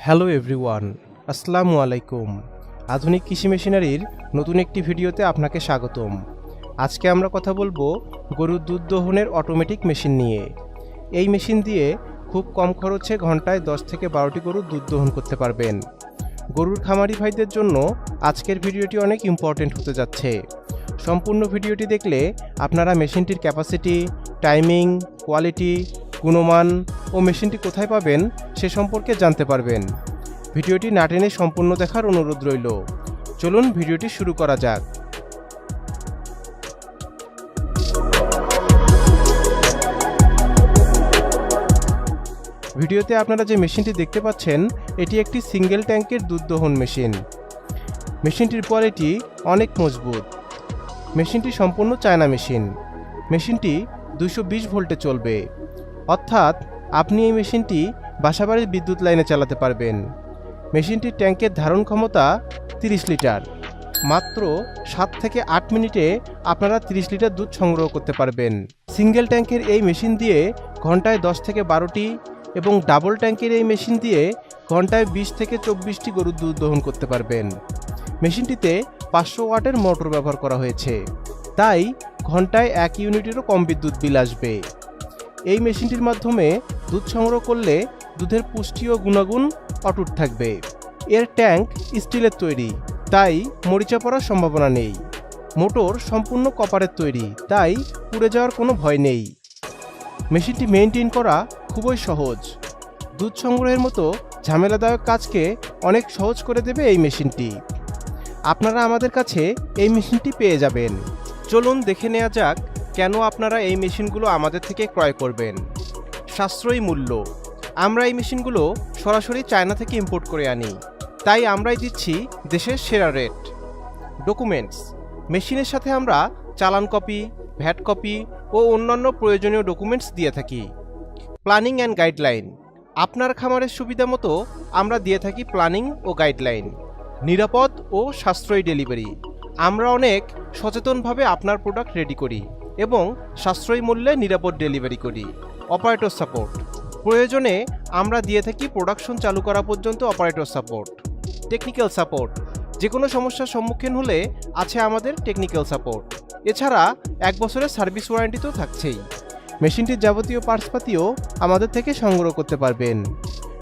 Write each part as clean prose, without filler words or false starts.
Hello everyone, আসসালামু আলাইকুম। আধুনিক কৃষি মেশিনারির নতুন একটি ভিডিওতে আপনাকে স্বাগতম। আজকে আমরা কথা বলবো গরুর দুধ দোহনের অটোমেটিক মেশিন নিয়ে। এই মেশিন দিয়ে খুব কম খরচে ঘন্টায় 10 থেকে 12টি গরুর দুধ দোহন করতে পারবেন। গরুর খামারি ভাইদের জন্য আজকের ভিডিওটি অনেক ইম্পর্টেন্ট হতে যাচ্ছে। সম্পূর্ণ ভিডিওটি দেখলে আপনারা মেশিনটির ক্যাপাসিটি, টাইমিং, কোয়ালিটি, গুণমান ও মেশিনটি কোথায় পাবেন সে সম্পর্কে জানতে পারবেন। ভিডিওটি না টেনে সম্পূর্ণ দেখার অনুরোধ রইল। চলুন ভিডিওটি শুরু করা যাক। ভিডিওতে আপনারা যে মেশিনটি দেখতে পাচ্ছেন এটি একটি সিঙ্গেল ট্যাঙ্কের দুধ দহন মেশিন। মেশিনটির কোয়ালিটি অনেক মজবুত। মেশিনটি সম্পূর্ণ চায়না মেশিন। মেশিনটি 220 ভোল্টে চলবে, অর্থাৎ আপনি এই মেশিনটি বাসাবাড়ির বিদ্যুৎ লাইনে চালাতে পারবেন। মেশিনটির ট্যাঙ্কের ধারণ ক্ষমতা 30 লিটার। মাত্র 7 থেকে 8 মিনিটে আপনারা 30 লিটার দুধ সংগ্রহ করতে পারবেন। সিঙ্গেল ট্যাঙ্কের এই মেশিন দিয়ে ঘন্টায় 10 থেকে 12টি এবং ডাবল ট্যাঙ্কের এই মেশিন দিয়ে ঘন্টায় 20 থেকে 24টি গরুর দুধ দহন করতে পারবেন। মেশিনটিতে 500 ওয়াটের মোটর ব্যবহার করা হয়েছে, তাই ঘন্টায় 1 ইউনিটেরও কম বিদ্যুৎ বিল আসবে। এই মেশিনটির মাধ্যমে দুধ সংগ্রহ করলে দুধের পুষ্টি ও গুণাগুণ অটুট থাকবে। এর ট্যাঙ্ক স্টিলের তৈরি, তাই মরিচা পড়ার সম্ভাবনা নেই। মোটর সম্পূর্ণ কপারের তৈরি, তাই পুড়ে যাওয়ার কোনো ভয় নেই। মেশিনটি মেইনটেইন করা খুবই সহজ। দুধ সংগ্রহের মতো ঝামেলাদায়ক কাজকে অনেক সহজ করে দেবে এই মেশিনটি। আপনারা আমাদের কাছে এই মেশিনটি পেয়ে যাবেন। চলুন দেখে নেওয়া যাক কেন আপনারা এই মেশিনগুলো আমাদের থেকে ক্রয় করবেন। সাশ্রয়ী মূল্য। আমরা এই মেশিনগুলো সরাসরি চায়না থেকে ইম্পোর্ট করে আনি, তাই আমরাই দিচ্ছি দেশের সেরা রেট। ডকুমেন্টস। মেশিনের সাথে আমরা চালান কপি, ভ্যাট কপি ও অন্যান্য প্রয়োজনীয় ডকুমেন্টস দিয়ে থাকি। Planning and guideline. আপনার খামারের সুবিধা মতো আমরা দিয়ে থাকি প্ল্যানিং ও গাইডলাইন। নিরাপদ ও সাশ্রয়ী ডেলিভারি। আমরা অনেক সচেতনভাবে আপনার প্রোডাক্ট রেডি করি এবং সাশ্রয়ী মূল্যে নিরাপদ ডেলিভারি করি। Operator support. প্রয়োজনে আমরা দিয়ে থাকি প্রোডাকশন চালু করা পর্যন্ত অপারেটর সাপোর্ট। Technical support. যে কোনো সমস্যার সম্মুখীন হলে আছে আমাদের টেকনিক্যাল সাপোর্ট। এছাড়া 1 বছরের সার্ভিস ওয়ারেন্টি তো থাকছেই। মেশিনটির যাবতীয় পার্টসপাতিও আমাদের থেকে সংগ্রহ করতে পারবেন।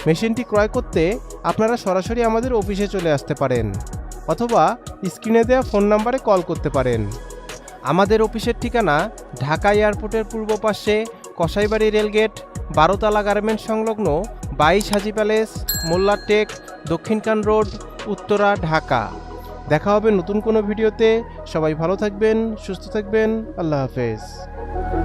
মেশিনটি ক্রয় করতে আপনারা সরাসরি আমাদের অফিসে চলে আসতে পারেন অথবা স্ক্রিনে দেওয়া ফোন নাম্বারে কল করতে পারেন। আমাদের অফিসের ঠিকানা ঢাকা এয়ারপোর্টের পূর্ব পাশে কসাইবাড়ি রেলগেট, 12 তলা গার্মেন্টস সংলগ্ন 22 হাজি প্যালেস, মোল্লা টেক, দক্ষিণকান রোড, উত্তরা, ঢাকা। দেখা হবে নতুন কোনো ভিডিওতে। সবাই ভালো থাকবেন, সুস্থ থাকবেন। আল্লাহ হাফেজ।